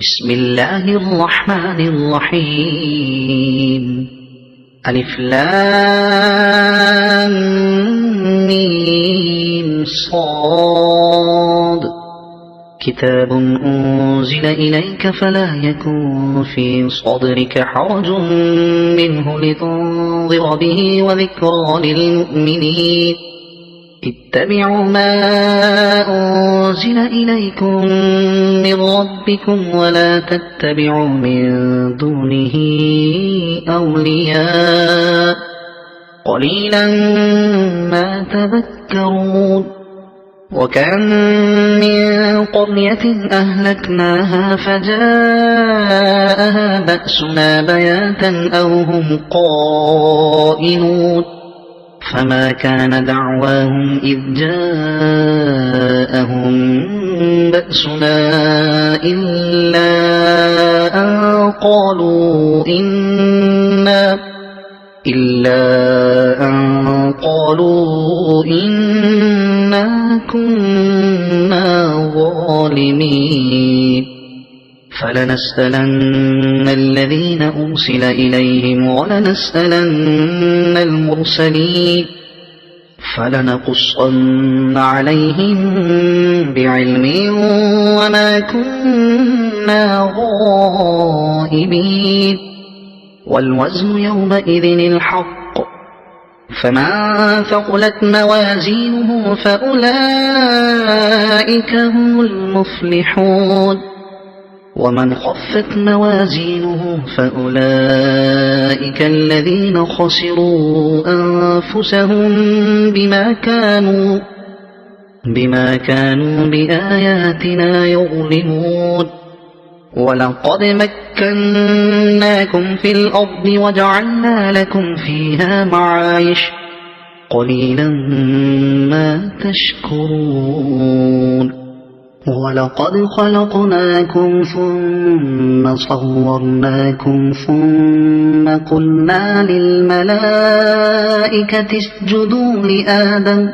بسم الله الرحمن الرحيم. ألف لام ميم صاد. كتاب أنزل إليك فلا يكن في صدرك حرج منه لتنذر به وذكرى للمؤمنين. اتبعوا ما أنزل إليكم من ربكم ولا تتبعوا من دونه أولياء قليلا ما تذكرون. وكم من قرية أهلكناها فجاءها بأسنا بياتا أو هم قائلون. فما كان دعواهم إذ جاءهم بأسنا إلا أن قالوا إنا كنا ظالمين. فلنسألن الذين أرسل إليهم ولنسألن المرسلين فلنقصن عليهم بعلم وما كنا غائبين. والوزن يومئذ الحق فمن ثقلت موازينه فأولئك هم المفلحون. ومن خفت موازينه فأولئك الذين خسروا أنفسهم بما كانوا بآياتنا يظلمون. ولقد مكناكم في الأرض وجعلنا لكم فيها معايش قليلا ما تشكرون. ولقد خلقناكم ثم صورناكم ثم قلنا للملائكة اسجدوا لآدم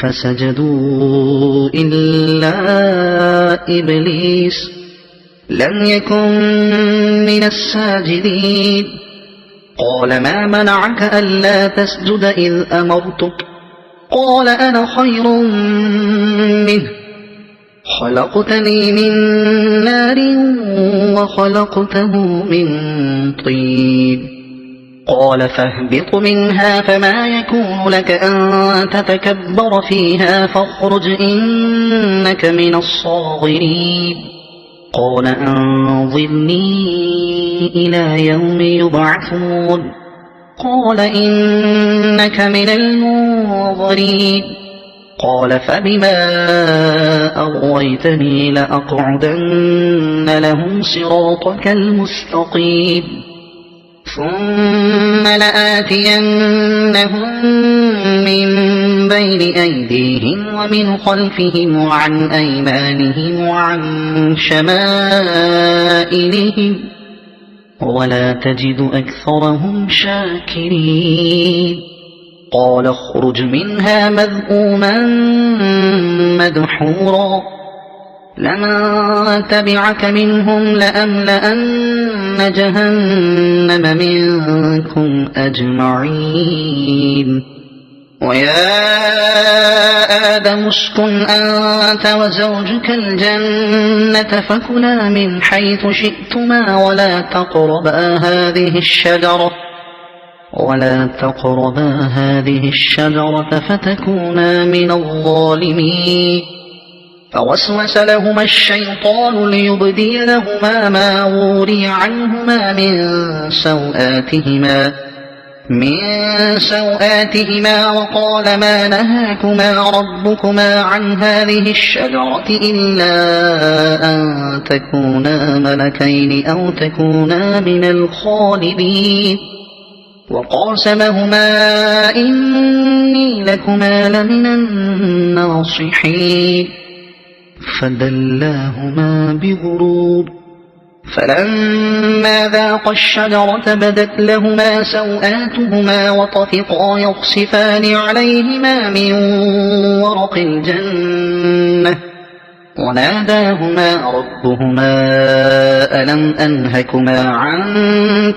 فسجدوا إلا إبليس لم يكن من الساجدين. قال ما منعك ألا تسجد إذ أمرتك؟ قال أنا خير منه خلقتني من نار وخلقته من طين. قال فاهبط منها فما يكون لك أن تتكبر فيها فاخرج إنك من الصاغرين. قال أنظرني إلى يوم يبعثون. قال إنك من المنظرين. قال فبما أغويتني لأقعدن لهم صراطك المستقيم ثم لآتينهم من بين أيديهم ومن خلفهم وعن أيمانهم وعن شمائلهم ولا تجد أكثرهم شاكرين. قال اخرج منها مذءوما مدحورا لمن تبعك منهم لأملأن جهنم منكم أجمعين. ويا آدم اسكن أنت وزوجك الجنة فكلا من حيث شئتما ولا تقربا هذه الشجرة فتكونا من الظالمين. فوسوس لهما الشيطان ليبدي لهما ما وري عنهما من سوآتهما وقال ما نهاكما ربكما عن هذه الشجرة إلا أن تكونا ملكين أو تكونا من الخالدين. وقاسمهما إني لكما لمن الناصحين. فدلاهما بغرور فلما ذاقا الشجرة بدت لهما سوآتهما وطفقا يخصفان عليهما من ورق الجنة وناداهما ربهما ألم أنهكما عن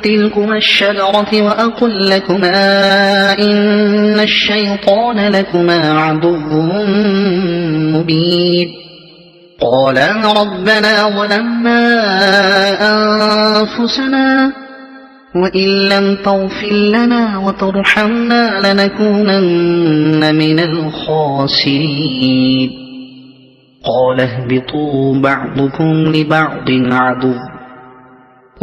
تلكما الشجرة وأقل لكما إن الشيطان لكما عدو مبين قالا ربنا ظلمنا أنفسنا وإن لم تغفر لنا وترحمنا لنكونن من الخاسرين قال اهبطوا بعضكم لبعض عدو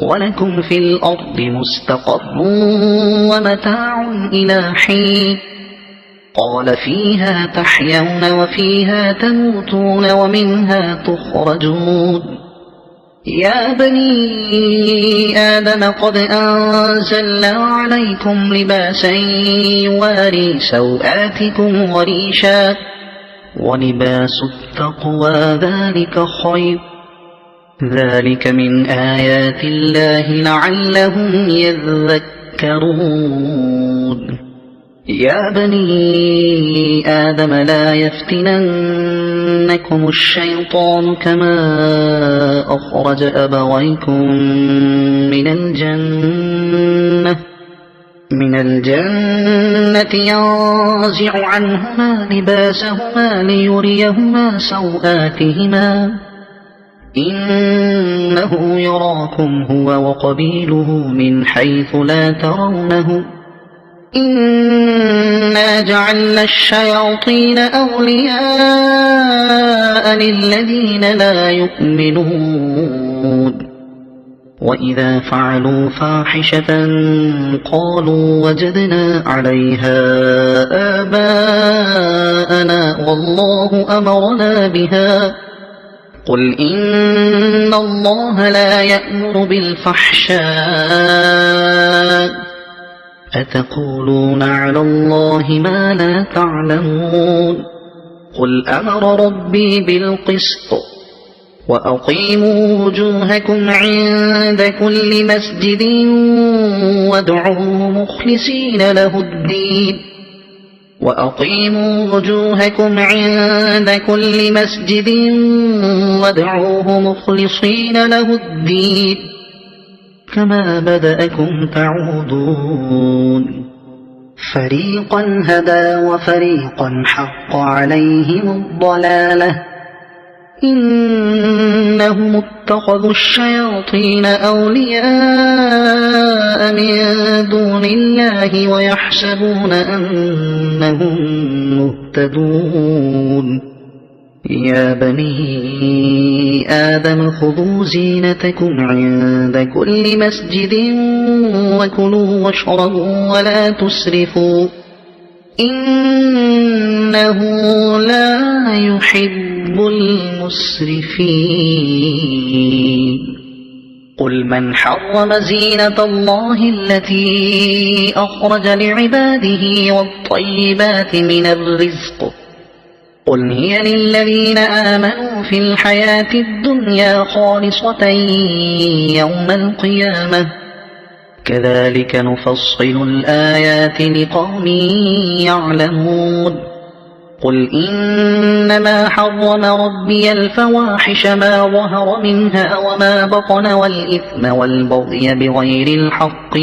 ولكم في الأرض مستقر ومتاع إلى حين قال فيها تحيون وفيها تموتون ومنها تخرجون يا بني آدم قد أنزلنا عليكم لباسا يواري سوآتكم وريشا ولباس التقوى ذلك خير ذلك من آيات الله لعلهم يذكرون يا بني آدم لا يفتننكم الشيطان كما أخرج أبويكم من الجنة ينزع عنهما لباسهما ليريهما سوآتهما إنه يراكم هو وقبيله من حيث لا ترونه إنا جعلنا الشياطين أولياء للذين لا يؤمنون وإذا فعلوا فاحشة قالوا وجدنا عليها آباءنا والله أمرنا بها قل إن الله لا يأمر بالفحشاء أتقولون على الله ما لا تعلمون قل أمر ربي بالقسط وأقيموا وجوهكم عند كل مسجد وادعوه مخلصين له الدين وأقيموا وجوهكم عند كل مسجد وادعوه مخلصين له الدين كما بدأكم تعودون فريقا هدى وفريقا حق عليهم الضلالة إنهم اتخذوا الشياطين أولياء من دون الله ويحسبون أنهم مهتدون يا بني آدم خذوا زينتكم عند كل مسجد وكلوا واشربوا ولا تسرفوا إنه لا يحب المسرفين قل من حرم زينة الله التي أخرج لعباده والطيبات من الرزق قل هي للذين آمنوا في الحياة الدنيا خالصة يوم القيامة كذلك نفصل الآيات لقوم يعلمون قل إنما حرم ربي الفواحش ما ظهر منها وما بطن والإثم والبغي بغير الحق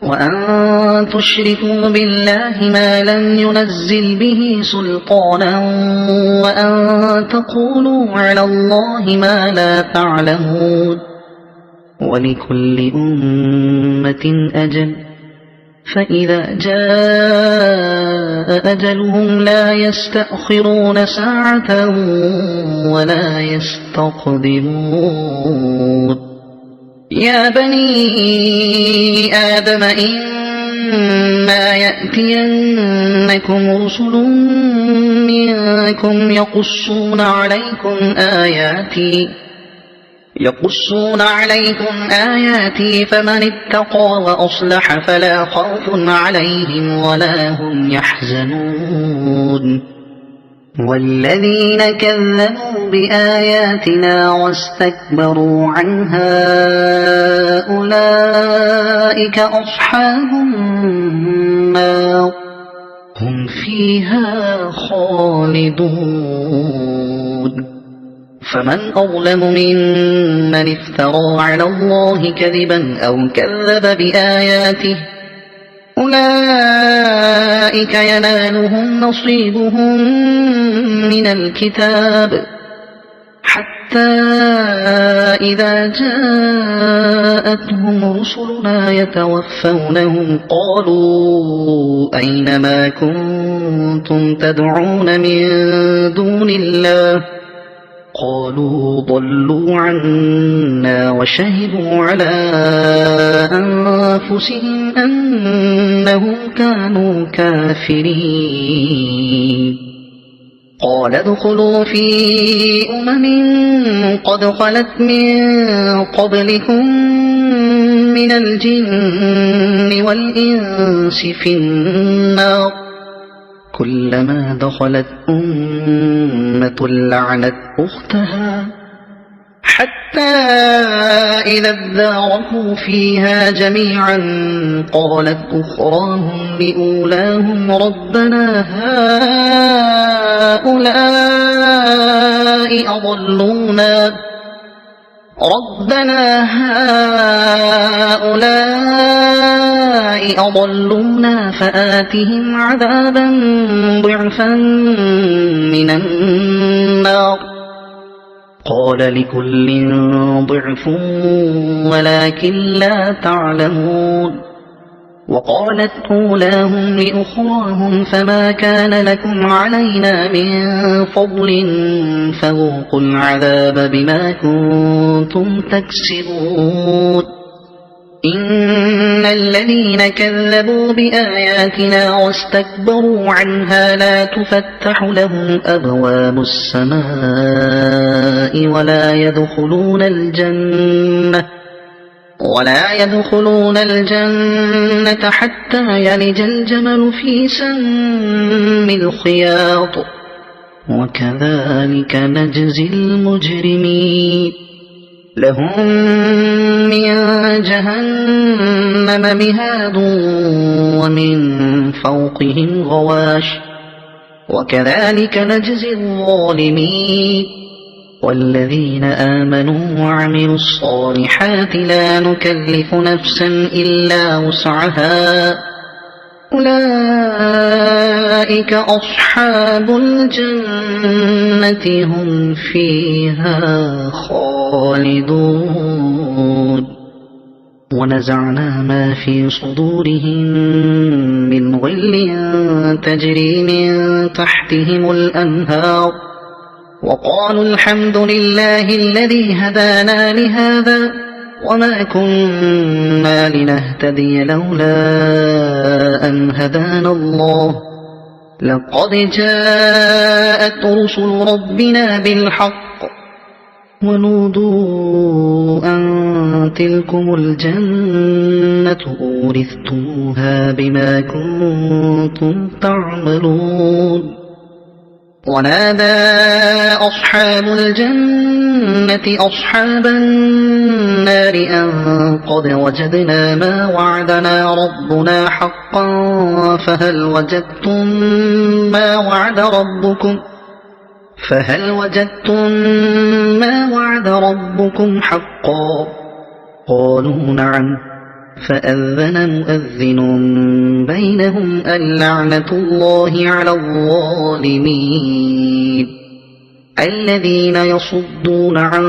وأن تشركوا بالله ما لم ينزل به سلطانا وأن تقولوا على الله ما لا تعلمون ولكل أمة أجل فإذا جاء أجلهم لا يستأخرون ساعة ولا يستقدمون يا بني آدم إما يأتينكم رسل منكم يقصون عليكم آياتي فمن اتقى وأصلح فلا خوف عليهم ولا هم يحزنون والذين كذبوا بآياتنا واستكبروا عنها أولئك أصحاب النار هم فيها خالدون فمن أظلم ممن افترى على الله كذبا أو كذب بآياته أولئك ينالهم نصيبهم من الكتاب حتى إذا جاءتهم رسلنا يتوفونهم قالوا أين ما كنتم تدعون من دون الله قالوا ضلوا عنا وشهدوا على أنفسهم أنهم كانوا كافرين قال ادخلوا في قد خلت من قبلكم من الجن والإنس في النار كلما دخلت أمة لعنت أختها حتى إذا اداركوا فيها جميعا قالت أخراهم لأولاهم ربنا هؤلاء أضلونا فآتهم عذابا ضعفا من النار قال لكل ضعف ولكن لا تعلمون وقالت أولاهم لأخراهم فما كان لكم علينا من فضل فذوقوا العذاب بما كنتم تكسبون إن الذين كذبوا بآياتنا واستكبروا عنها لا تفتح لهم أبواب السماء ولا يدخلون الجنة حتى يلج الجمل في سم الخياط وكذلك نجزي المجرمين لهم من جهنم مهاد ومن فوقهم غواش وكذلك نجزي الظالمين والذين آمنوا وعملوا الصالحات لا نكلف نفسا إلا وسعها أولئك أصحاب الجنة هم فيها خالدون ونزعنا ما في صدورهم من غل تجري من تحتهم الأنهار وقالوا الحمد لله الذي هدانا لهذا وما كنا لنهتدي لولا أن هدانا الله لقد جاءت رسل ربنا بالحق ونودوا أن تلكم الجنة أورثتموها بما كنتم تعملون ونادى أصحاب الجنة أصحاب النار أن قد وجدنا ما وعدنا ربنا حقا فهل وجدتم ما وعد ربكم حقا قالوا نعم فأذن مؤذن بينهم اللعنة الله على الظالمين الذين يصدون عن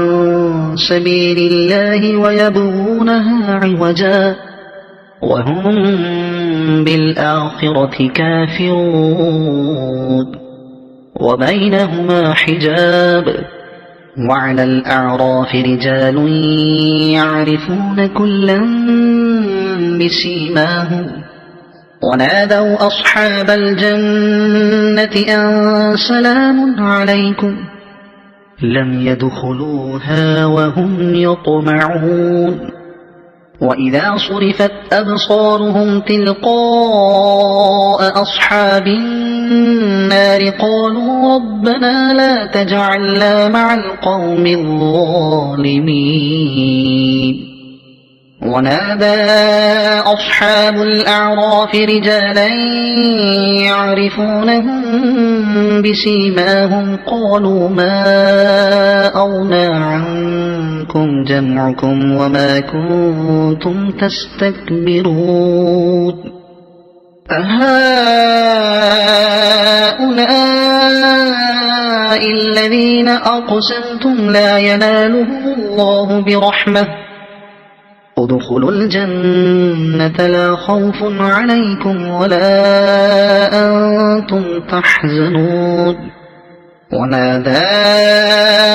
سبيل الله ويبغونها عوجا وهم بالآخرة كافرون وبينهما حجاب وعلى الأعراف رجال يعرفون كلا بسيماهم ونادوا أصحاب الجنة أن سلام عليكم لم يدخلوها وهم يطمعون وإذا صرفت أبصارهم تلقاء أصحاب النار قالوا ربنا لا تجعلنا مع القوم الظالمين ونادى أصحاب الأعراف رجالا يعرفونهم بسيماهم قالوا ما أغنى عنكم جمعكم وما كنتم تستكبرون أهؤلاء الذين أقسمتم لا ينالهم الله برحمة ادخلوا الجنة لا خوف عليكم ولا أنتم تحزنون ونادى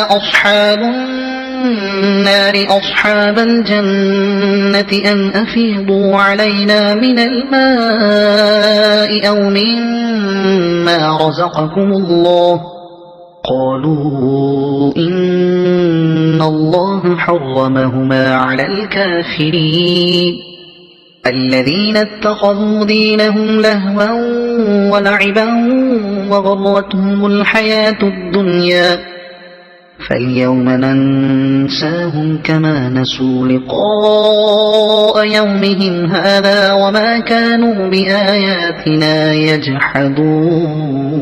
أصحاب النار أصحاب الجنة أن أفيضوا علينا من الماء أو مما رزقكم الله قالوا إن الله حرمهما على الكافرين الذين اتخذوا دينهم لهوا ولعبا وغرتهم الحياة الدنيا فاليوم ننساهم كما نسوا لقاء يومهم هذا وما كانوا بآياتنا يجحدون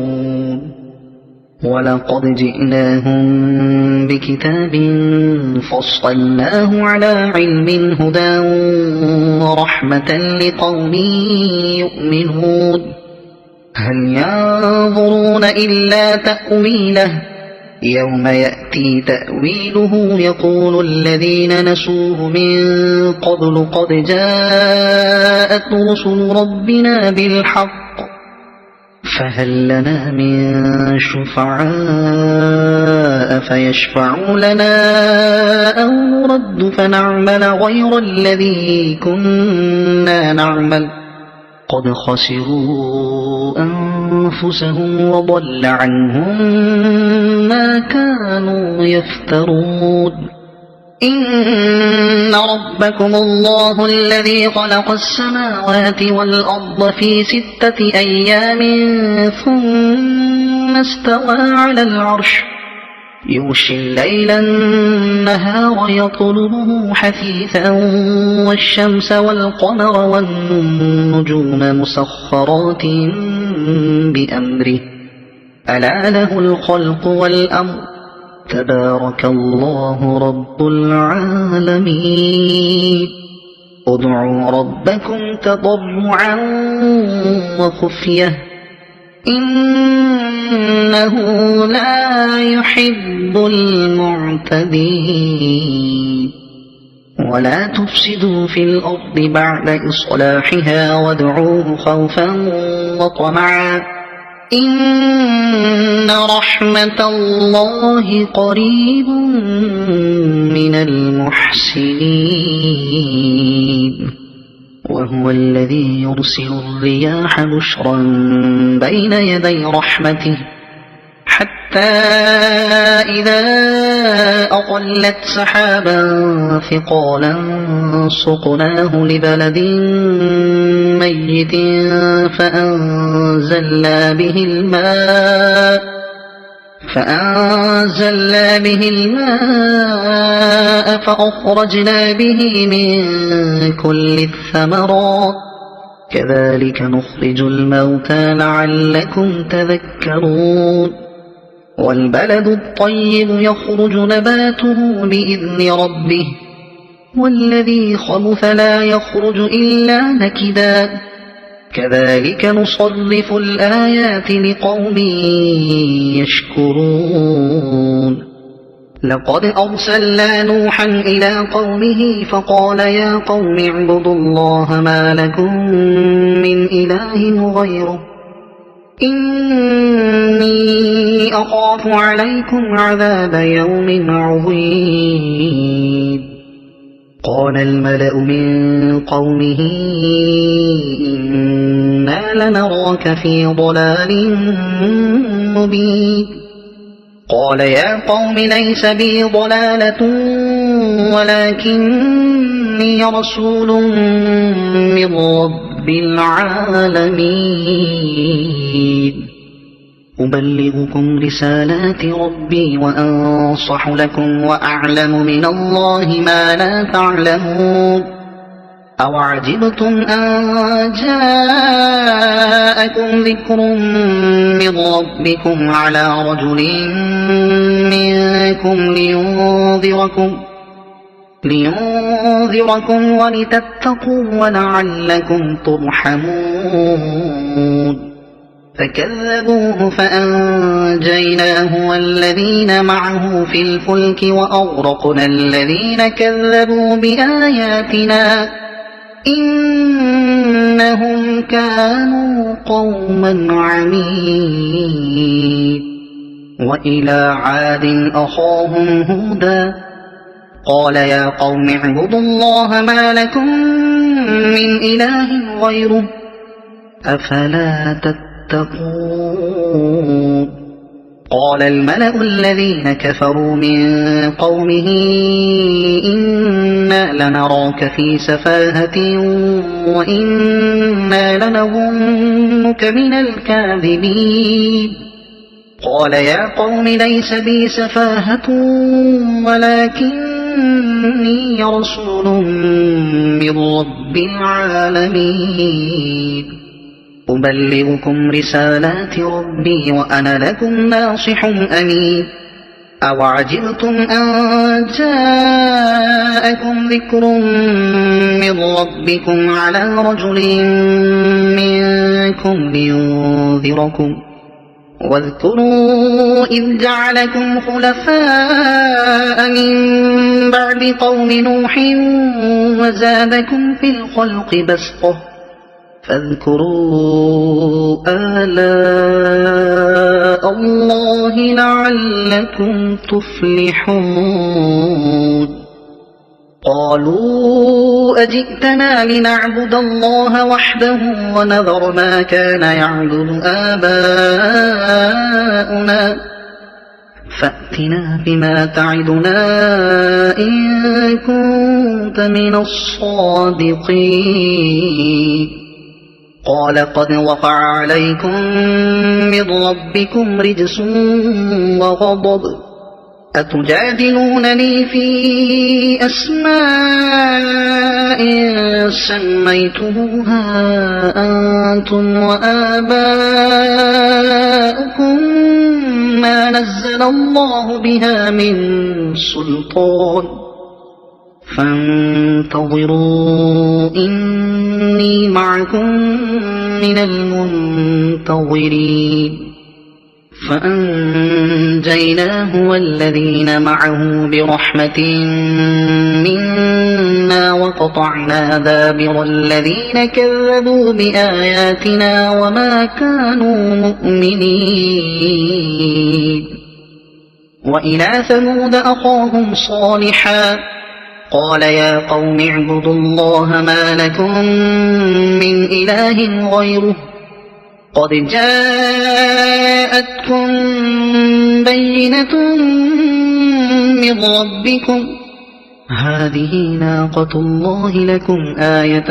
ولقد جئناهم بكتاب فصلناه على علم هدى ورحمة لقوم يؤمنون هل ينظرون إلا تأويله يوم يأتي تأويله يقول الذين نسوه من قبل قد جاءت رسل ربنا بالحق فهل لنا من شفعاء فيشفعوا لنا أو نرد فنعمل غير الذي كنا نعمل قد خسروا أنفسهم وضل عنهم ما كانوا يفترون إن ربكم الله الذي خلق السماوات والأرض في 6 أيام ثم استوى على العرش يغشي الليل النهار يطلبه حثيثا والشمس والقمر والنجوم مسخرات بأمره ألا له الخلق والأمر تبارك الله رب العالمين ادعوا ربكم تضرعا وخفية إنه لا يحب المعتدين ولا تفسدوا في الأرض بعد إصلاحها وادعوه خوفا وطمعا إن رحمة الله قريب من المحسنين وهو الذي يرسل الرياح بشرا بين يدي رحمته حتى إذا أقلت سحابا ثقالا سقناه لبلد ميت فأنزلنا به الماء فأخرجنا به من كل الثمرات كذلك نخرج الموتى لعلكم تذكرون والبلد الطيب يخرج نباته بإذن ربه والذي خبث لا يخرج إلا نكدا كذلك نصرف الآيات لقوم يشكرون لقد أرسلنا نوحا إلى قومه فقال يا قوم اعبدوا الله ما لكم من إله غيره إني أخاف عليكم عذاب يوم عظيم قال الملأ من قومه إنا لنراك في ضلال مبين قال يا قوم ليس بي ضلالة ولكني رسول من رب العالمين أبلغكم رسالات ربي وأنصح لكم وأعلم من الله ما لا تعلمون أوعجبتم أن جاءكم ذكر من ربكم على رجل منكم لينذركم ولتتقوا ولعلكم ترحمون فكذبوه فأنجيناه والذين معه في الفلك وأغرقنا الذين كذبوا بآياتنا إنهم كانوا قوما عمين وإلى عاد أخاهم هودا قال يا قوم اعبدوا الله ما لكم من إله غيره أفلا تتقون قال الملأ الذين كفروا من قومه إنا لنراك في سفاهة وإنا لنظنك من الكاذبين قال يا قوم ليس بي سفاهة ولكني رسول من رب العالمين أبلغكم رسالات ربي وأنا لكم ناصح أمين أوعجبتم أن جاءكم ذكر من ربكم على رجل منكم لينذركم واذكروا إذ جعلكم خلفاء من بعد قوم نوح وزادكم في الخلق بسطة فاذكروا آلاء الله لعلكم تفلحون قالوا أجئتنا لنعبد الله وحده ونذر ما كان يعبد آباؤنا فأتنا بما تعدنا إن كنت من الصادقين قال قد وقع عليكم من ربكم رجس وغضب أتجادلونني في أسماء سميتموها أنتم وآباؤكم ما نزل الله بها من سلطان فانتظروا إني معكم من المنتظرين فأنجيناه والذين معه برحمة منا وقطعنا دابر الذين كذبوا بآياتنا وما كانوا مؤمنين وإلى ثمود أخاهم صالحا قال يا قوم اعبدوا الله ما لكم من إله غيره قد جاءتكم بينة من ربكم هذه ناقة الله لكم آية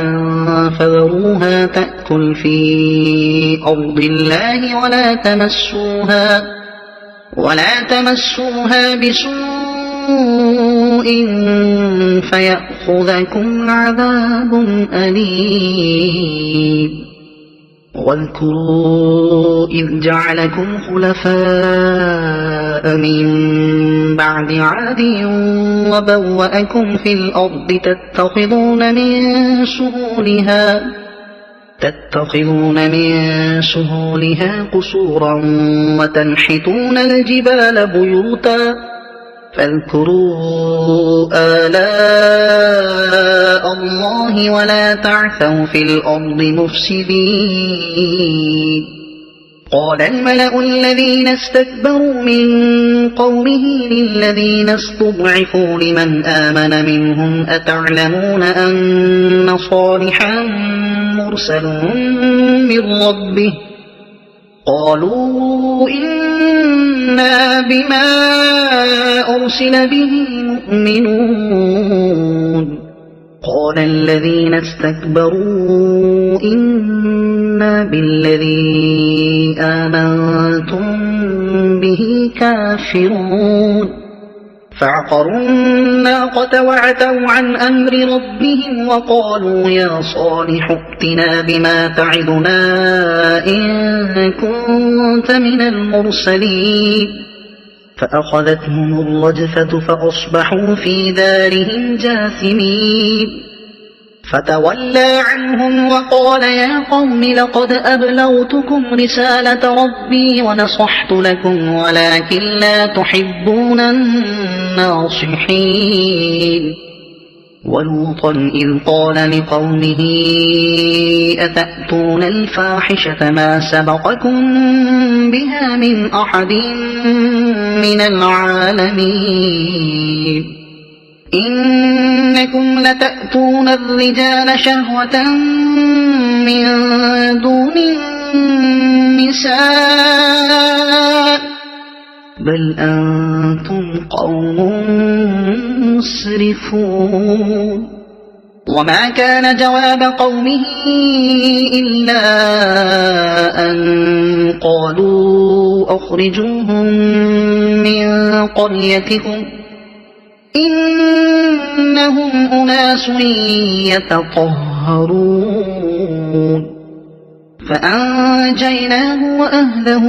فذروها تأكل في أرض الله ولا تمسوها بسوء فيأخذكم عذاب أليم واذكروا إذ جعلكم خلفاء من بعد عاد وبوأكم في الأرض تتخذون من سهولها قصورا وتنحتون الجبال بيوتا فاذكروا آلاء الله ولا تعثوا في الأرض مفسدين قال الملأ الذين استكبروا من قومه للذين استضعفوا لمن آمن منهم أتعلمون أن صالحا مرسل من ربه قالوا إنا بما أرسل به مؤمنون قال الذين استكبروا إنا بالذي آمنتم به كافرون فعقروا الناقة وعتوا عن أمر ربهم وقالوا يا صالح ائتنا بما تعدنا إن كنت من المرسلين فأخذتهم الرجفة فأصبحوا في دارهم جاثمين فتولى عنهم وقال يا قوم لقد أبلغتكم رسالة ربي ونصحت لكم ولكن لا تحبون الناصحين ولوطا إذ قال لقومه أتأتون الفاحشة ما سبقكم بها من أحد من العالمين إنكم لتأتون الرجال شهوة من دون النساء بل أنتم قوم مسرفون وما كان جواب قومه إلا أن قالوا أخرجوهم من قريتكم إنهم أناس يتطهرون فأنجيناه وأهله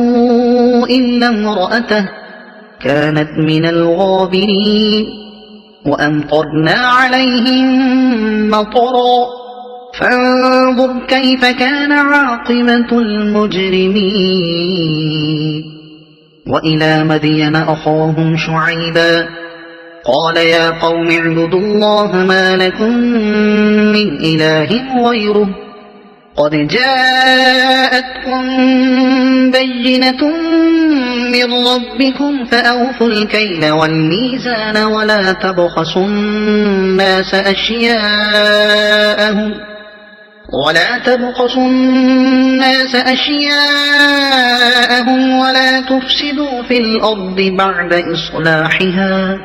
إلا امرأته كانت من الغابرين وأمطرنا عليهم مطرا فانظر كيف كان عاقبة المجرمين وإلى مدين أخاهم شعيبا قال يا قوم اعبدوا الله ما لكم من إله غيره قد جاءتكم بينة من ربكم فأوفوا الكيل والميزان ولا تبخسوا الناس أشياءهم ولا تفسدوا في الأرض بعد إصلاحها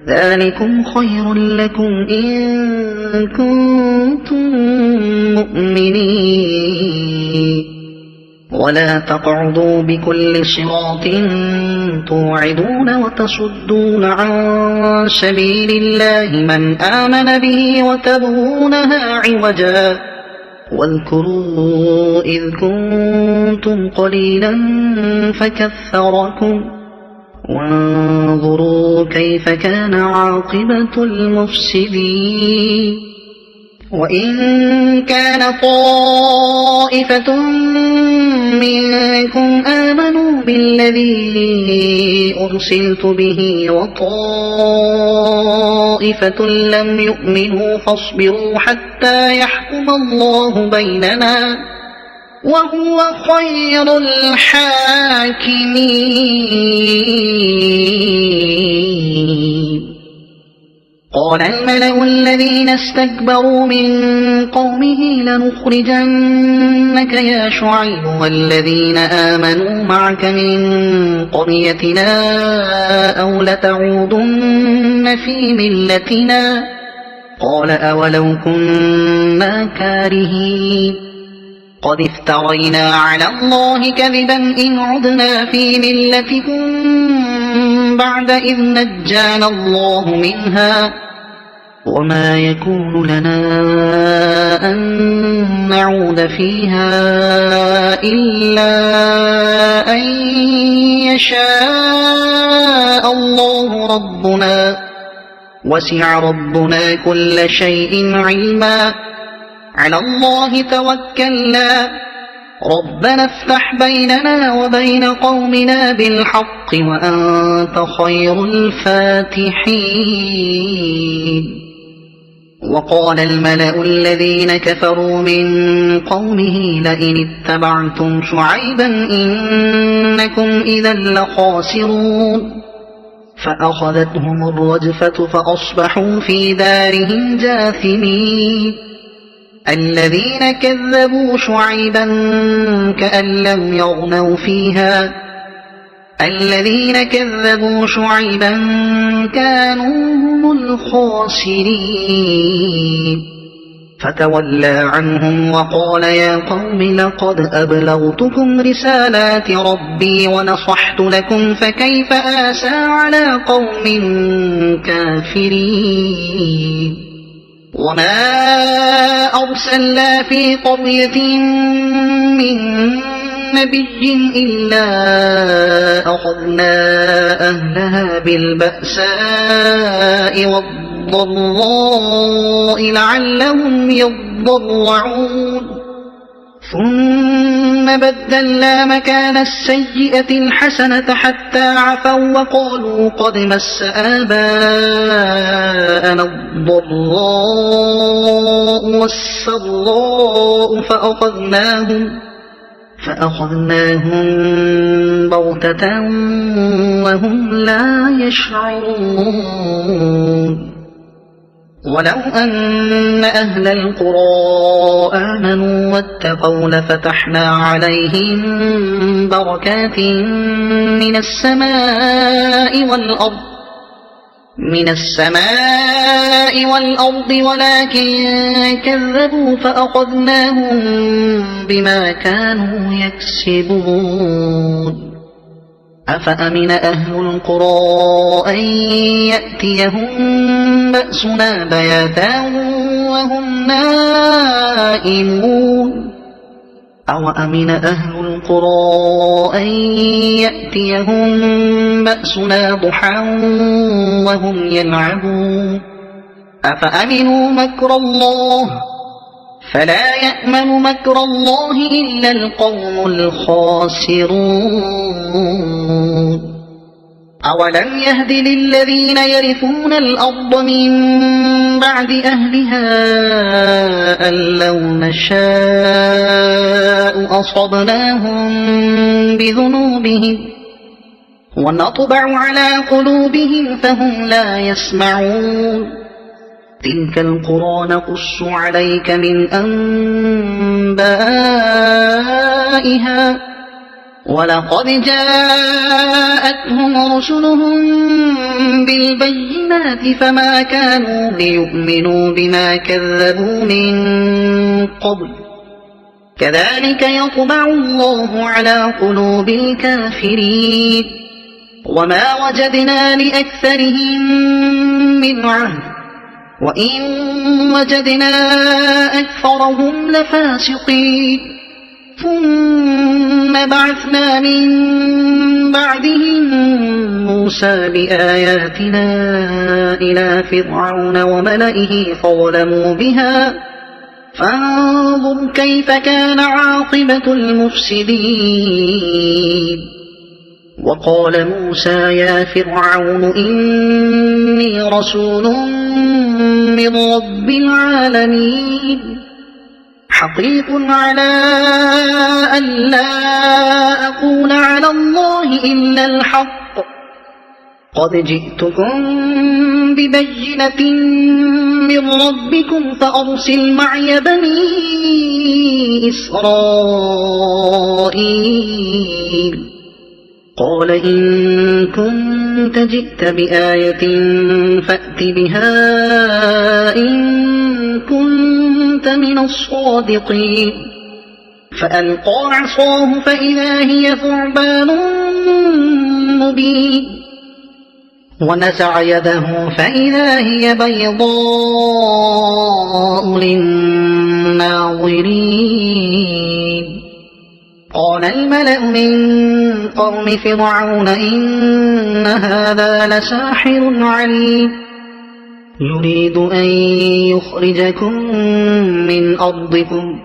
ذلكم خير لكم إن كنتم مؤمنين ولا تقعدوا بكل صراط توعدون وتصدون عن سبيل الله من آمن به وتبغونها عوجا واذكروا إذ كنتم قليلا فكثركم وانظروا كيف كان عاقبة المفسدين وإن كان طائفة منكم آمنوا بالذي أرسلت به وطائفة لم يؤمنوا فاصبروا حتى يحكم الله بيننا وهو خير الحاكمين قال الملأ الذين استكبروا من قومه لنخرجنك يا شعيب والذين آمنوا معك من قريتنا أو لتعودن في ملتنا قال أولو كنا كارهين قد افترينا على الله كذبا إن عدنا في ملتكم بعد إذ نجانا الله منها وما يكون لنا أن نعود فيها إلا أن يشاء الله ربنا وسع ربنا كل شيء علما على الله توكلنا ربنا افتح بيننا وبين قومنا بالحق وأنت خير الفاتحين وقال الملأ الذين كفروا من قومه لئن اتبعتم شعيبا إنكم إذا لخاسرون فأخذتهم الرجفة فأصبحوا في دارهم جاثمين الذين كذبوا شعيبا كأن لم يغنوا فيها الذين كذبوا شعيبا كانوا هم الخاسرين فتولى عنهم وقال يا قوم لقد أبلغتكم رسالات ربي ونصحت لكم فكيف آسى على قوم كافرين وما أرسلنا في قرية من نبي إلا أخذنا أهلها بالبأساء والضراء لعلهم يضرعون ثم بدلنا مكان السيئة الحسنة حتى عفوا وقالوا قد مس آباءنا الضراء والسراء فأخذناهم بغتة وهم لا يشعرون ولو أن أهل القرى آمنوا واتقوا لفتحنا عليهم بركات من السماء والأرض ولكن كذبوا فأخذناهم بما كانوا يكسبون أفأمن أهل القرى أن يأتيهم بأسنا بياتا وهم نائمون أوأمن أهل القرى أن يأتيهم بأسنا ضحى وهم يلعبون أفأمنوا مكر الله فلا يأمن مكر الله إلا القوم الخاسرون أولم يهد للذين يرثون الأرض من بعد أهلها أن لو نشاء أصبناهم بذنوبهم ونطبع على قلوبهم فهم لا يسمعون تلك القرى نقص عليك من أنبائها ولقد جاءتهم رسلهم بالبينات فما كانوا ليؤمنوا بما كذبوا من قبل كذلك يطبع الله على قلوب الكافرين وما وجدنا لأكثرهم من عهد وإن وجدنا أكثرهم لفاسقين ثم بعثنا من بعدهم موسى بآياتنا إلى فرعون وملئه فظلموا بها فانظر كيف كان عاقبة المفسدين وقال موسى يا فرعون إني رسول من رب العالمين حقيق على أن لا أقول على الله إلا الحق قد جئتكم ببينة من ربكم فأرسل معي بني إسرائيل قال إن كنت جئت بآية فأت بها إن كنت من الصادقين فألقى عصاه فإذا هي ثعبان مبين ونزع يده فإذا هي بيضاء للناظرين قال الملأ من قوم فرعون إن هذا لساحر عليم يريد أن يخرجكم من أرضكم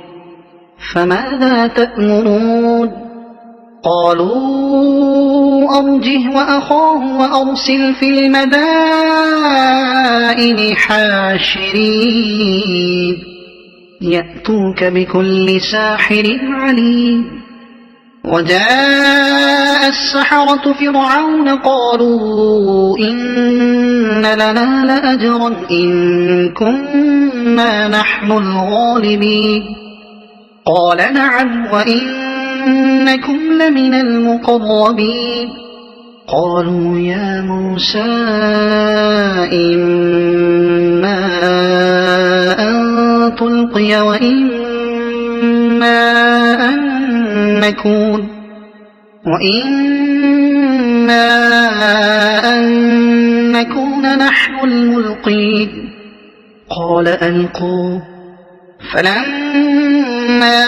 فماذا تأمرون قالوا أرجه وأخاه وأرسل في المدائن حاشرين يأتوك بكل ساحر عليم وجاء السحرة فرعون قالوا إن لنا لأجرا إن كنا نحن الغالبين قال نعم وإنكم لمن المقربين قالوا يا موسى إما أن تلقي وإما أن نكون نحن الملقين قال ألقوا فلما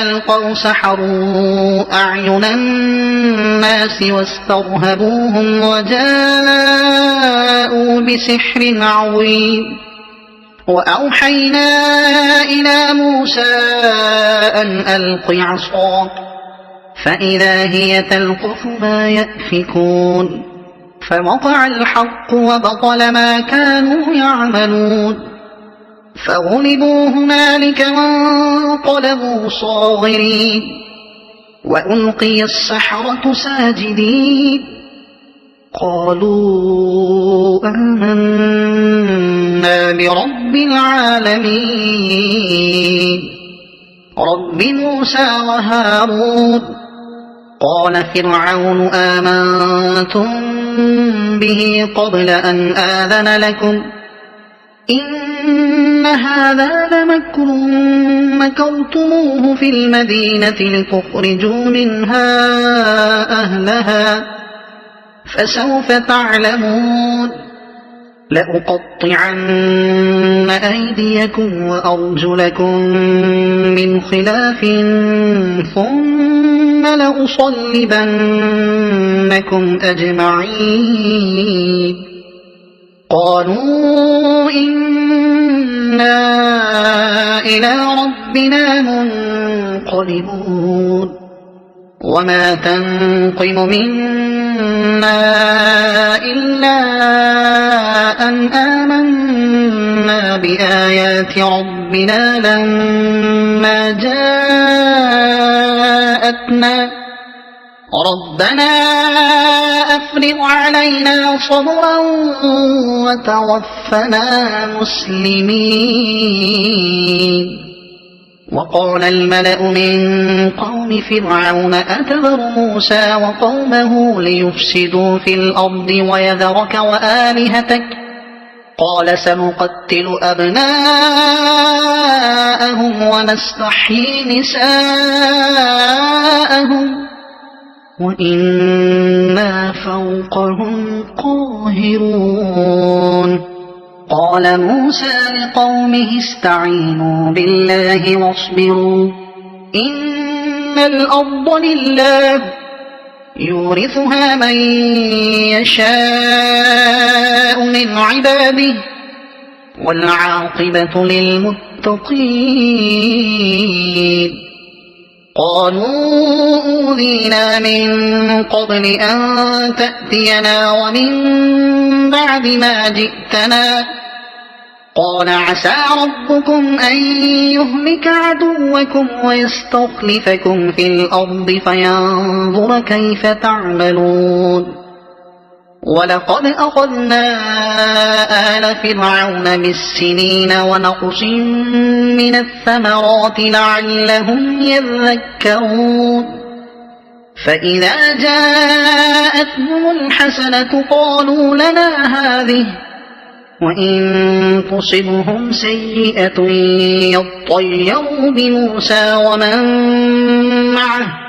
ألقوا سحروا أعين الناس واسترهبوهم وجاءوا بسحر عظيم وأوحينا إلى موسى أن ألق عصاك فإذا هي تلقف ما يأفكون فوقع الحق وبطل ما كانوا يعملون فغلبوا هنالك وانقلبوا صاغرين وألقي السحرة ساجدين قالوا آمنا برب العالمين رب موسى وهارون قال فرعون آمنتم به قبل أن آذن لكم إن هذا لمكر مكرتموه في المدينة لتخرجوا منها أهلها فسوف تعلمون لأقطعن أيديكم وأرجلكم من خلاف ثم لأصلبنكم أجمعين قالوا إنا إلى ربنا منقلبون وما تنقم منا إلا أن آمنا بآيات ربنا لما جاءتنا ربنا أفرغ علينا صبرا وتوفنا مسلمين وقال الملأ من قوم فرعون أتذر موسى وقومه ليفسدوا في الأرض ويذرك وآلهتك قال سنقتل أبناءهم ونستحيي نساءهم وإنا فوقهم قاهرون قال موسى لقومه استعينوا بالله واصبروا إن الأرض لله يورثها من يشاء من عباده والعاقبة للمتقين قالوا أوذينا من قبل أن تأتينا ومن بعد ما جئتنا قال عسى ربكم أن يهلك عدوكم ويستخلفكم في الأرض فينظر كيف تعملون ولقد أخذنا آل فرعون بالسنين ونقص من الثمرات لعلهم يذكرون فإذا جاءتهم الحسنة قالوا لنا هذه وإن تصبهم سيئة يطيروا بموسى ومن معه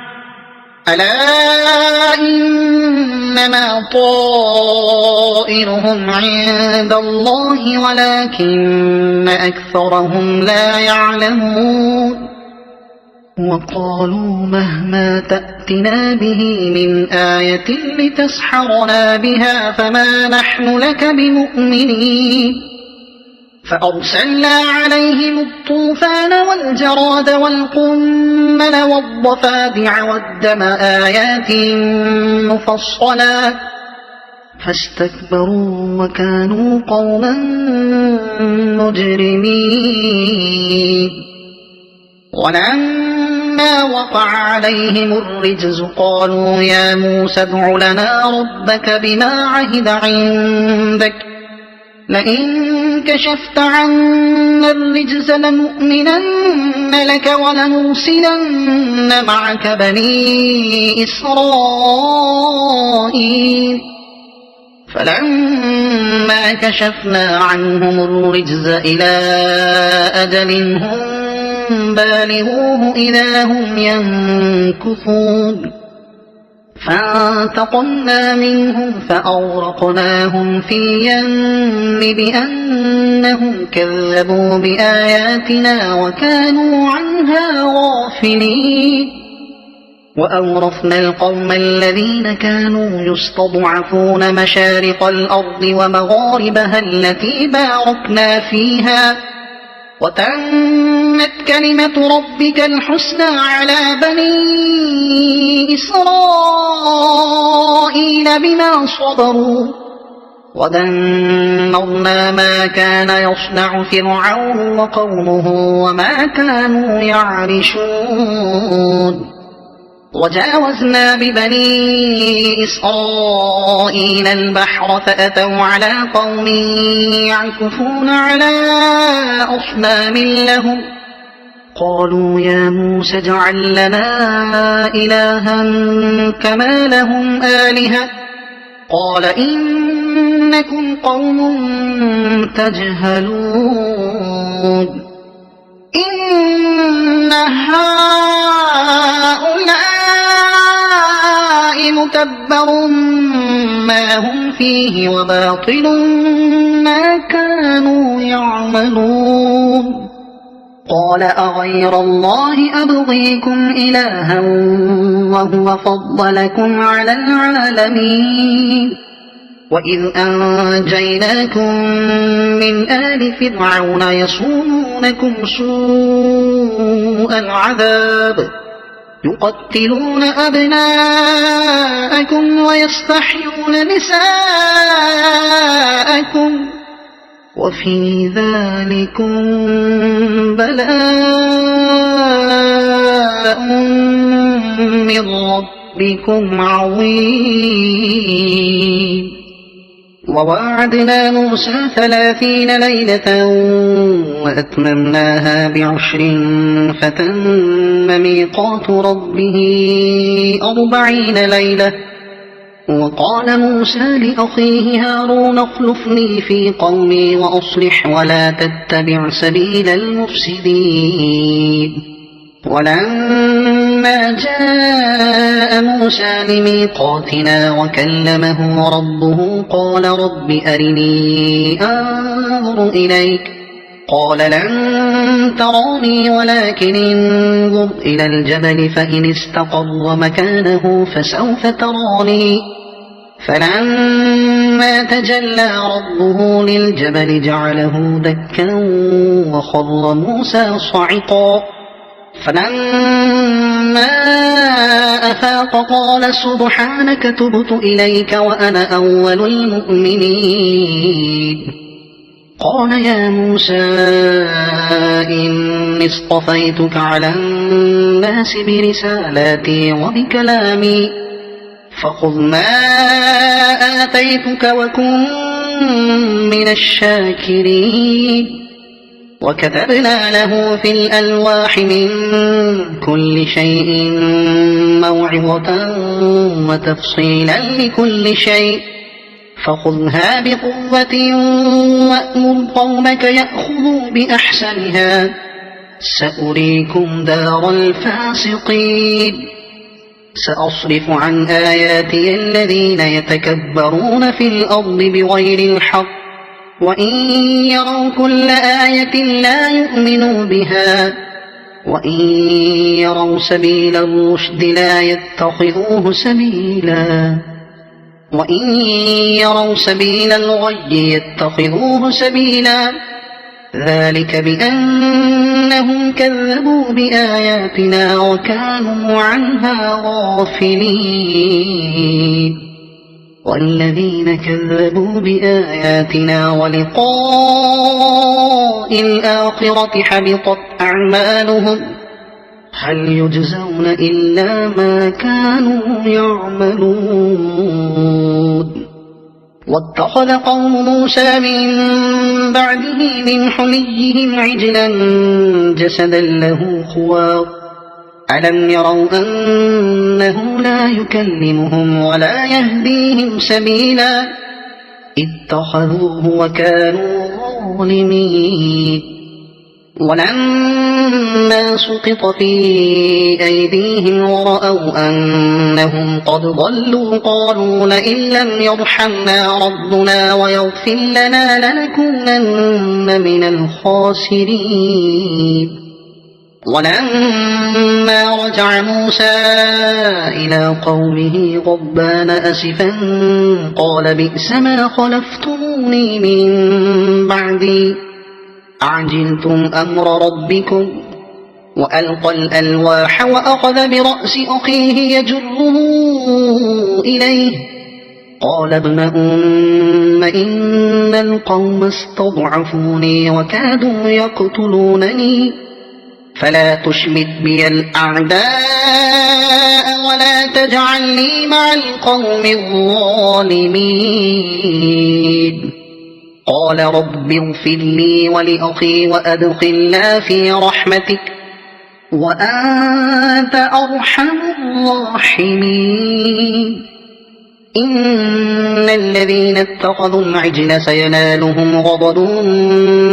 ألا إنما طائرهم عند الله ولكن أكثرهم لا يعلمون وقالوا مهما تأتنا به من آية لتسحرنا بها فما نحن لك بمؤمنين فأرسلنا عليهم الطوفان والجراد والقمل والضفادع والدم آيات مفصلات فاستكبروا وكانوا قوما مجرمين ولما وقع عليهم الرجز قالوا يا موسى ادع لنا ربك بما عهد عندك لئن كشفت عنا الرجز لنؤمنن لك ولنرسلن معك بني إسرائيل فلما كشفنا عنهم الرجز إلى أجل هم بالغوه إذا هم ينكثون فانتقمنا منهم فأغرقناهم في اليم بأنهم كذبوا بآياتنا وكانوا عنها غافلين وأورثنا القوم الذين كانوا يستضعفون مشارق الأرض ومغاربها التي باركنا فيها وتمت كلمة ربك الحسنى على بني إسرائيل بما صبروا ودمرنا ما كان يصنع فرعون وقومه وما كانوا يعرشون وجاوزنا ببني إسرائيل البحر فأتوا على قوم يعكفون على أصنام لهم قالوا يا موسى اجعل لنا إلها كما لهم آلهة قال إنكم قوم تجهلون إن هؤلاء متبر ما هم فيه وباطل ما كانوا يعملون قال أغير الله أبغيكم إلها وهو فضلكم على العالمين وإذ أنجيناكم من آل فرعون يصومونكم سوء العذاب يقتلون أبناءكم ويستحيون نساءكم وفي ذلكم بلاء من ربكم عظيم وواعدنا موسى 30 ليلة وأتممناها ب10 فتم ميقات ربه 40 ليلة وقال موسى لأخيه هارون اخلفني في قومي وأصلح ولا تتبع سبيل المفسدين ولما جاء موسى لميقاتنا وكلمه ربه قال رب أرني أنظر إليك قال لن تراني ولكن انظر إلى الجبل فإن استقر مكانه فسوف تراني فلما تجلى ربه للجبل جعله دكا وخر موسى صعقا فلما أفاق قال سبحانك تبت إليك وأنا أول المؤمنين قال يا موسى إني اصطفيتك على الناس برسالاتي وبكلامي فخذ ما آتيتك وكن من الشاكرين وكتبنا له في الألواح من كل شيء موعظة وتفصيلا لكل شيء فخذها بقوة وأمر قومك يأخذوا بأحسنها سأريكم دار الفاسقين سأصرف عن آياتي الذين يتكبرون في الأرض بغير الحق وإن يروا كل آية لا يؤمنوا بها وإن يروا سبيل الرشد لا يتخذوه سبيلا وإن يروا سبيل الغي يتخذوه سبيلا ذلك بأنهم كذبوا بآياتنا وكانوا عنها غافلين والذين كذبوا بآياتنا ولقاء الآخرة حبطت أعمالهم هل يجزون إلا ما كانوا يعملون واتخذ قوم موسى من بعده من حليهم عجلا جسدا له خوار ألم يروا أنه لا يكلمهم ولا يهديهم سبيلا اتخذوه وكانوا ظالمين ولما سقط في أيديهم ورأوا أنهم قد ضلوا قالوا لئن لم يرحمنا ربنا ويغفر لنا لنكونن من الخاسرين ولما رجع موسى إلى قومه غضبان أسفا قال بئس ما خلفتموني من بعدي أعجلتم أمر ربكم وألقى الألواح وأخذ برأس أخيه يجره إليه قال ابن أم إن القوم استضعفوني وكادوا يقتلونني فلا تشمت بي الأعداء ولا تجعلني مع القوم الظالمين قال رب اغفر لي ولأخي وأدخلنا في رحمتك وأنت أرحم الراحمين إن الذين اتخذوا العجل سينالهم غضب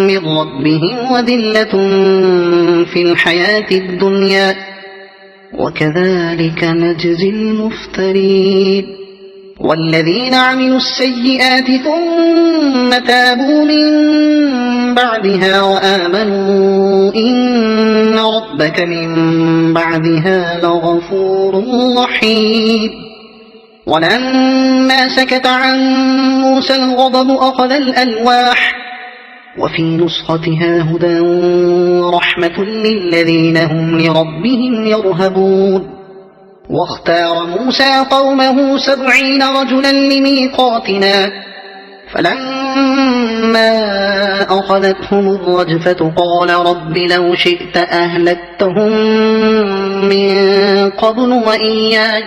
من ربهم وذلة في الحياة الدنيا وكذلك نجزي المفترين والذين عملوا السيئات ثم تابوا من بعدها وآمنوا إن ربك من بعدها لغفور رحيم ولما سكت عن موسى الغضب أخذ الألواح وفي نسختها هدى ورحمة للذين هم لربهم يرهبون واختار موسى قومه 70 رجلا لميقاتنا فلما أخذتهم الرجفة قال رب لو شئت أهلكتهم من قبل وإياي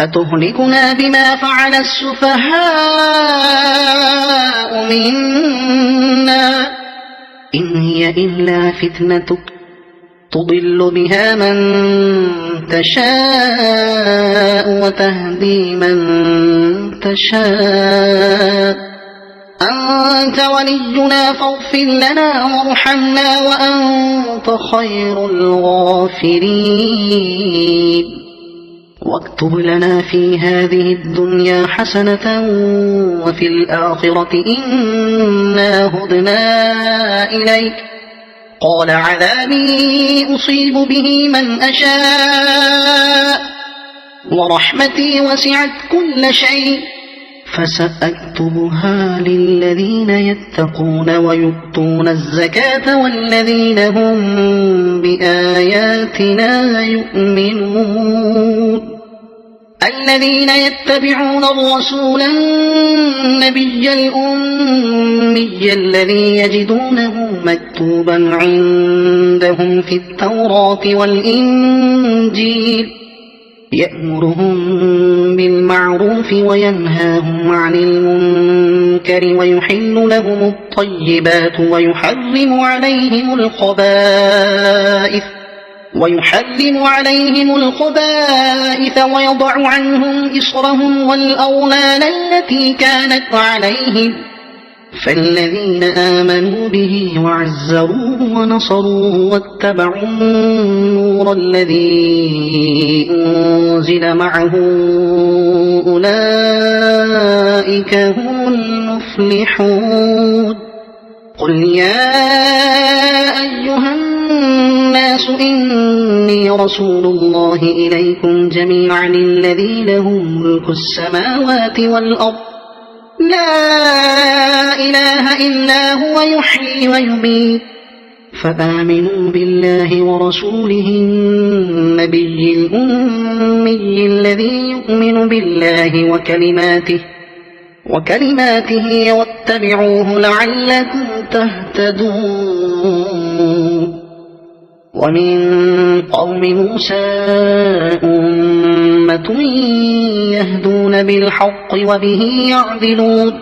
أتهلكنا بما فعل السفهاء منا إن هي إلا فتنتك تضل بها من تشاء وتهدي من تشاء أنت ولينا فاغفر لنا وارحمنا وأنت خير الغافرين واكتب لنا في هذه الدنيا حسنة وفي الآخرة إنا هدنا إليك قال عذابي أصيب به من أشاء ورحمتي وسعت كل شيء فسأكتبها للذين يتقون ويؤتون الزكاة والذين هم بآياتنا يؤمنون الذين يتبعون الرسول النبي الأمي الذي يجدونه مكتوبا عندهم في التوراة والإنجيل يأمرهم بالمعروف وينهاهم عن المنكر ويحل لهم الطيبات ويحرم عليهم الخبائث ويضع عنهم إصرهم والأغلال التي كانت عليهم فالذين آمنوا به وعزروه ونصروه واتبعوا النور الذي أنزل معه أولئك هم المفلحون قل يا أيها الناس إني رسول الله إليكم جميعا الذي له ملك السماوات والأرض لا إله إلا هو يحيي ويميت فآمنوا بالله ورسوله النبي الأمي الذي يؤمن بالله وكلماته واتبعوه لعلكم تهتدون ومن قوم موسى أمة يهدون بالحق وبه يعدلون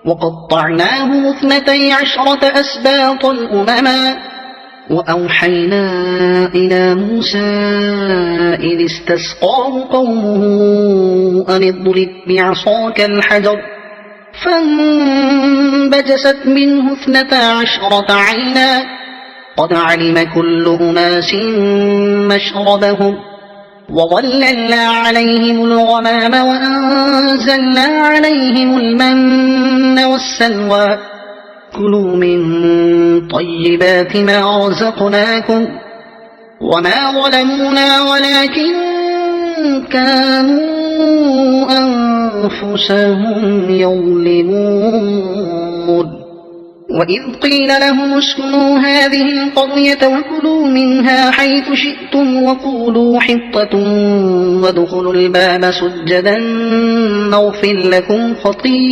وقطعناه 12 أسباط الأمما وأوحينا إلى موسى إذ استسقاه قومه أن اضرب بعصاك الحجر فانبجست منه 12 عينا قد علم كل أناس مشربهم وظللنا عليهم الغمام وأنزلنا عليهم المن والسلوى كلوا من طيبات ما رزقناكم وما ظلمونا ولكن كانوا أنفسهم يظلمون وإذ قيل لهم اسكنوا هذه القرية وكلوا منها حيث شئتم وقولوا حطة وادخلوا الباب سجدا نغفر لكم خطيئاتكم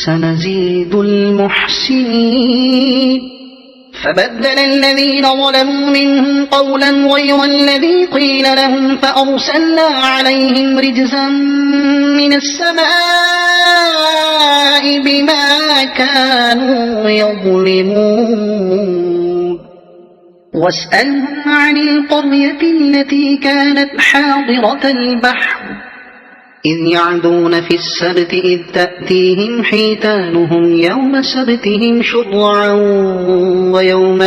سنزيد المحسنين فبدل الذين ظلموا منهم قولا غير الذي قيل لهم فأرسلنا عليهم رجزا من السماء بما كانوا يظلمون واسألهم عن القرية التي كانت حاضرة البحر إذ يعدون في السبت إذ تأتيهم حيتانهم يوم سبتهم شرعا ويوم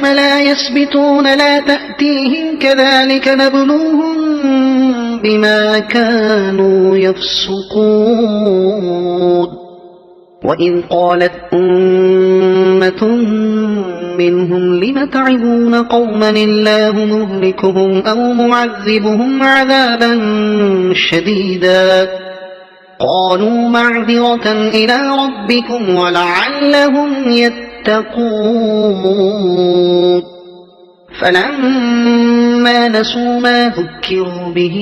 لا يسبتون لا تأتيهم كذلك نبلوهم بما كانوا يفسقون وإذ قالت أمة منهم لم تعظون قوما الله مهلكهم أو معذبهم عذابا شديدا قالوا معذرة إلى ربكم ولعلهم يتقون فلما نسوا ما ذكروا به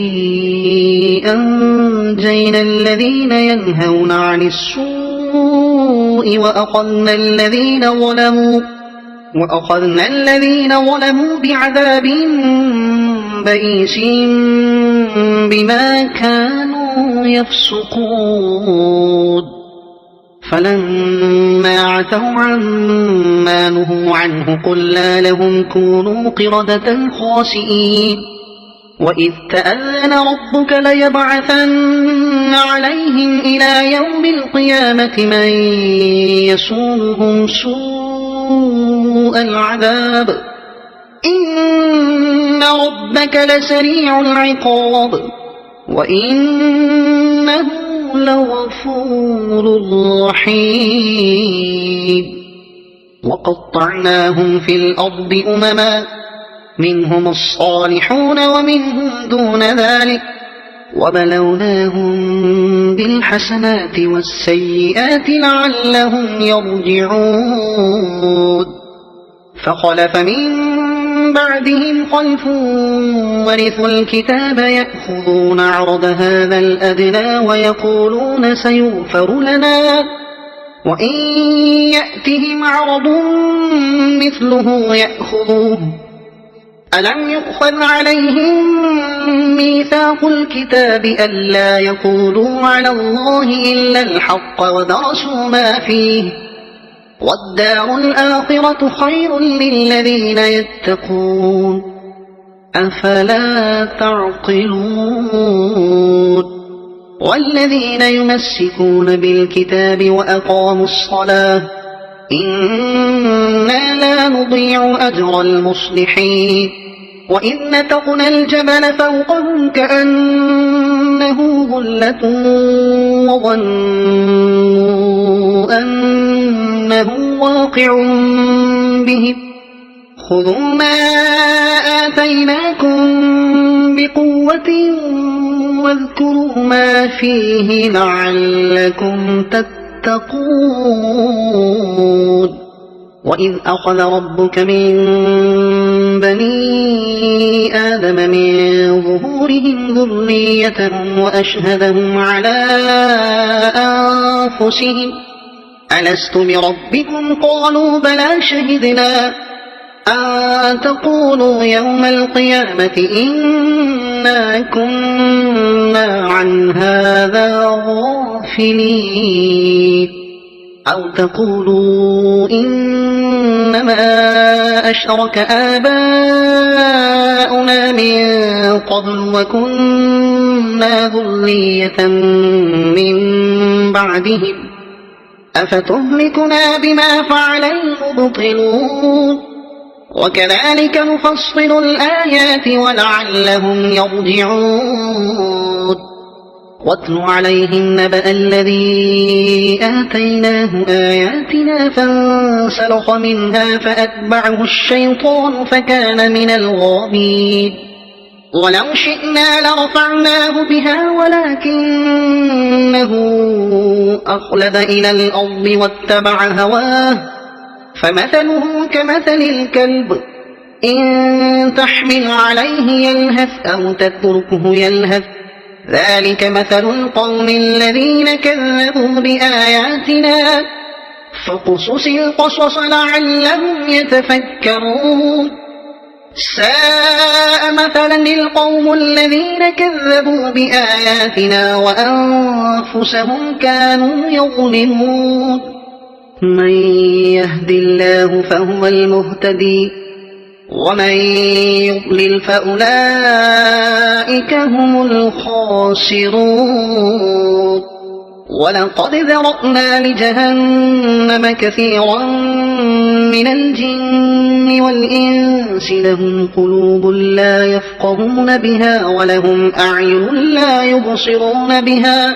أنجينا الذين ينهون عن السوء وأخذنا الذين ظلموا بعذاب بئيس بما كانوا يفسقون فلما عتوا عما نهوا عنه قلنا لهم كونوا قردة خاسئين وإذ تأذن ربك ليبعثن عليهم إلى يوم القيامة من يسومهم سوء العذاب إن ربك لسريع العقاب وإنه لغفور رحيم وقطعناهم في الأرض أمما منهم الصالحون ومنهم دون ذلك وبلوناهم بالحسنات والسيئات لعلهم يرجعون فخلف من بعدهم خلف ورثوا الكتاب يأخذون عرض هذا الأدنى ويقولون سيغفر لنا وإن يأتهم عرض مثله يأخذوه ألم يؤخذ عليهم ميثاق الكتاب ألا يقولوا على الله إلا الحق ودرسوا ما فيه والدار الآخرة خير للذين يتقون أفلا تعقلون والذين يمسكون بالكتاب وأقاموا الصلاة إنا لا نضيع أجر المصلحين وإذ نتقنا الجبل فوقهم كأنه ظلة وظنوا أنه واقع بهم خذوا ما آتيناكم بقوة واذكروا ما فيه لعلكم تتقون وإذ أخذ ربك من بني آدم من ظهورهم ذريتهم وأشهدهم على أنفسهم ألست بربكم قالوا بلى شهدنا أن تقولوا يوم القيامة إنا كنا عن هذا غافلين أو تقولوا إنما أشرك آباؤنا من قبل وكنا وأورثنا ذرية من بعدهم أفتهلكنا بما فعل المبطلون وكذلك نفصل الآيات ولعلهم يرجعون واتل عليهم نبأ الذي آتيناه آياتنا فانسلخ منها فأتبعه الشيطان فكان من الغاوين ولو شئنا لرفعناه بها ولكنه أخلد إلى الأرض واتبع هواه فمثله كمثل الكلب إن تحمل عليه يلهث أو تتركه يلهث ذلك مثل القوم الذين كذبوا بآياتنا فاقصص القصص لعلهم يتفكرون ساء مثلا القوم الذين كذبوا بآياتنا وأنفسهم كانوا يظلمون من يهد الله فهو المهتدي ومن يضلل فأولئك هم الخاسرون ولقد ذرأنا لجهنم كثيرا من الجن والإنس لهم قلوب لا يفقهون بها ولهم أعين لا يبصرون بها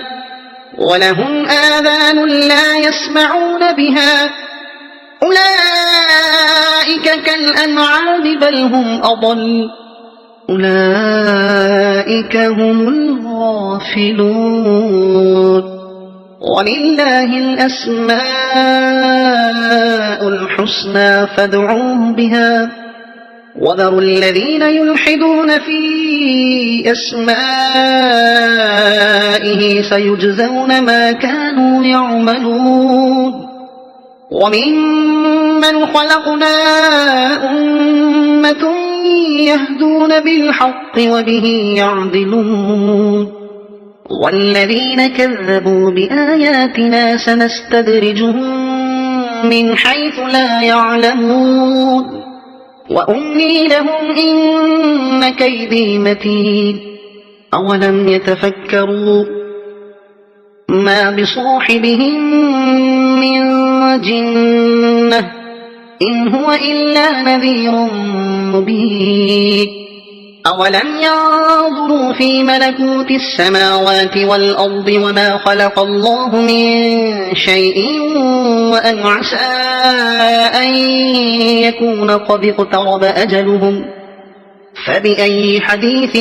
ولهم آذان لا يسمعون بها أولئك كالأنعام بل هم أضل أولئك هم الغافلون ولله الأسماء الحسنى فادعوه بها وذروا الذين يلحدون في أسمائه سيجزون ما كانوا يعملون وممن خلقنا أمة يهدون بالحق وبه يعدلون والذين كذبوا بآياتنا سنستدرجهم من حيث لا يعلمون وأملي لهم إن كيدي متين أولم يتفكروا ما بصاحبهم من جنة إن هو إلا نذير مبين أولم ينظروا في ملكوت السماوات والأرض وما خلق الله من شيء وأن عسى أن يكون قد اقترب أجلهم فبأي حديث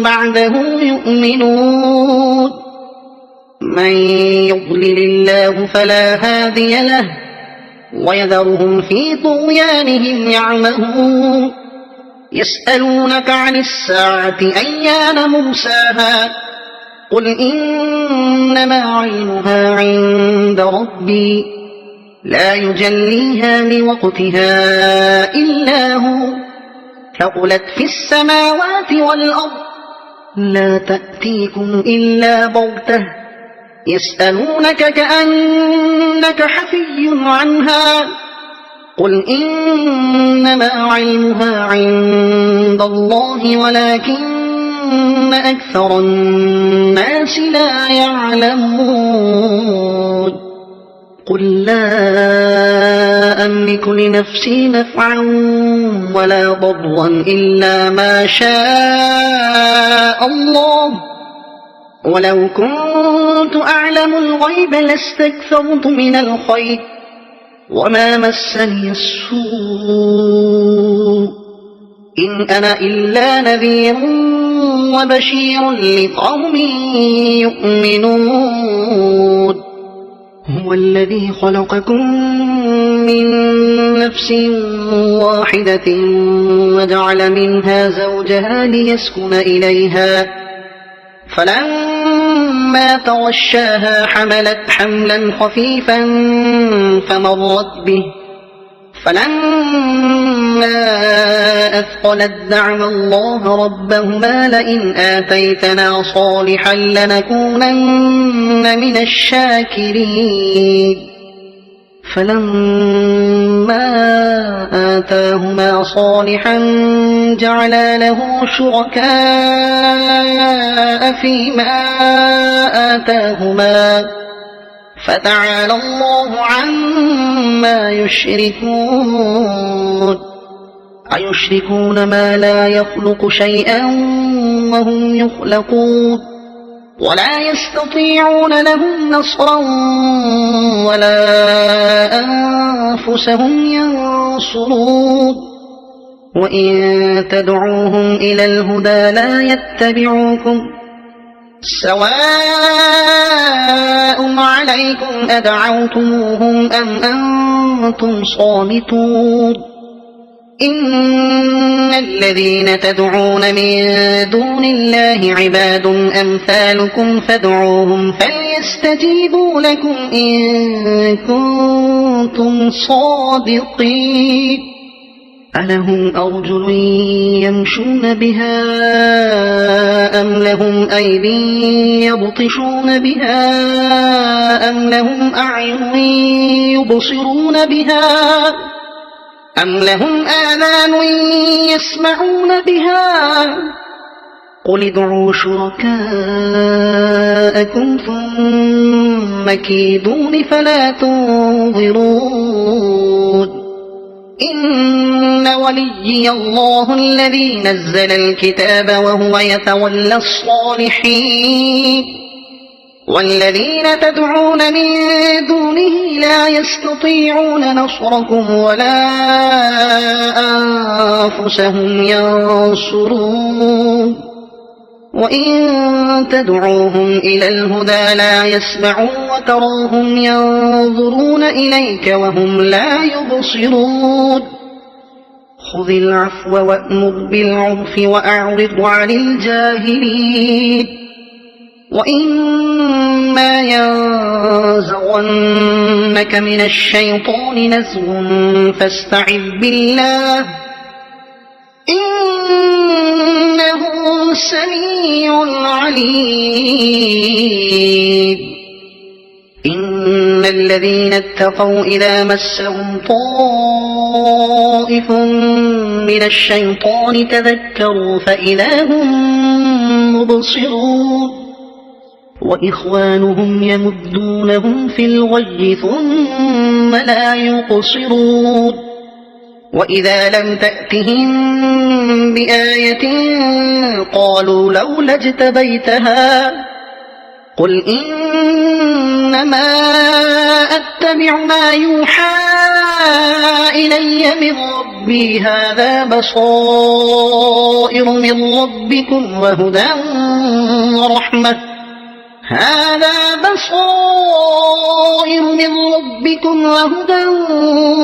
بعده يؤمنون من يضلل الله فلا هادي له ويذرهم في طغيانهم يعمهون يسألونك عن الساعة أيان مرساها قل إنما علمها عند ربي لا يجليها لوقتها إلا هو ثقلت في السماوات والأرض لا تأتيكم إلا بغتة يسألونك كأنك حفي عنها قل إنما علمها عند الله ولكن أكثر الناس لا يعلمون قل لا أملك لنفسي نفعا ولا ضرا إلا ما شاء الله ولو كنت أعلم الغيب لاستكثرت من الخير وما مسني السوء إن أنا إلا نذير وبشير لقوم يؤمنون هو الذي خلقكم من نفس واحدة وجعل منها زوجها ليسكن إليها فلما تغشاها حملت حملا خفيفا فمرت به فلما أثقلت دعوا الله ربهما لئن آتيتنا صالحا لنكونن من الشاكرين فلما آتاهما صالحا جعلا له شركاء فيما آتاهما فتعالى الله عما يشركون أيشركون ما لا يخلق شيئا وهم يخلقون ولا يستطيعون لهم نصرا ولا أنفسهم ينصرون وإن تدعوهم إلى الهدى لا يتبعوكم سواء عليكم أدعوتموهم أم أنتم صامتون إن الذين تدعون من دون الله عباد أمثالكم فادعوهم فليستجيبوا لكم إن كنتم صادقين ألهم أرجل يمشون بها أم لهم أيدي يبطشون بها أم لهم أعين يبصرون بها أم لهم آذان يسمعون بها قل ادعوا شركاءكم ثم كيدون فلا تنظرون إن وليي الله الذي نزل الكتاب وهو يتولى الصالحين والذين تدعون من دونه لا يستطيعون نصركم ولا أنفسهم ينصرون وإن تدعوهم إلى الهدى لا يسمعوا وتراهم ينظرون إليك وهم لا يبصرون خذ العفو وأمر بالعرف وأعرض عن الجاهلين وإما ينزغنك من الشيطان نزغ فاستعذ بالله إنه سميع عليم إن الذين اتقوا إذا مسهم طائف من الشيطان تذكروا فإذا هم مبصرون وإخوانهم يمدونهم في الغي ثم لا يقصرون وإذا لم تأتهم بآية قالوا لولا اجتبيتها قل إنما أتبع ما يوحى إلي من ربي هذا بصائر من ربكم وهدى ورحمة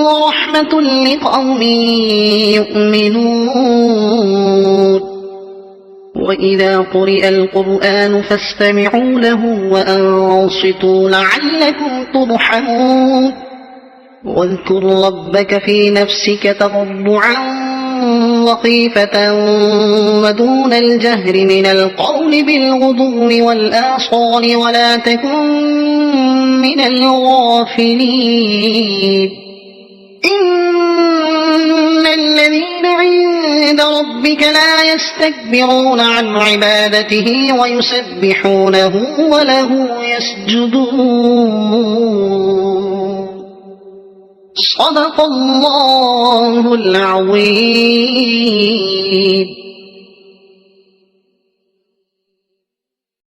ورحمة لقوم يؤمنون وإذا قرئ القرآن فاستمعوا له وأنصتوا لعلكم ترحمون واذكر ربك في نفسك تضرعا وخيفة ودون الجهر من القول بالغدو والآصال ولا تكن من الغافلين إن الذين عند ربك لا يستكبرون عن عبادته ويسبحونه وله يسجدون صدق الله العظيم.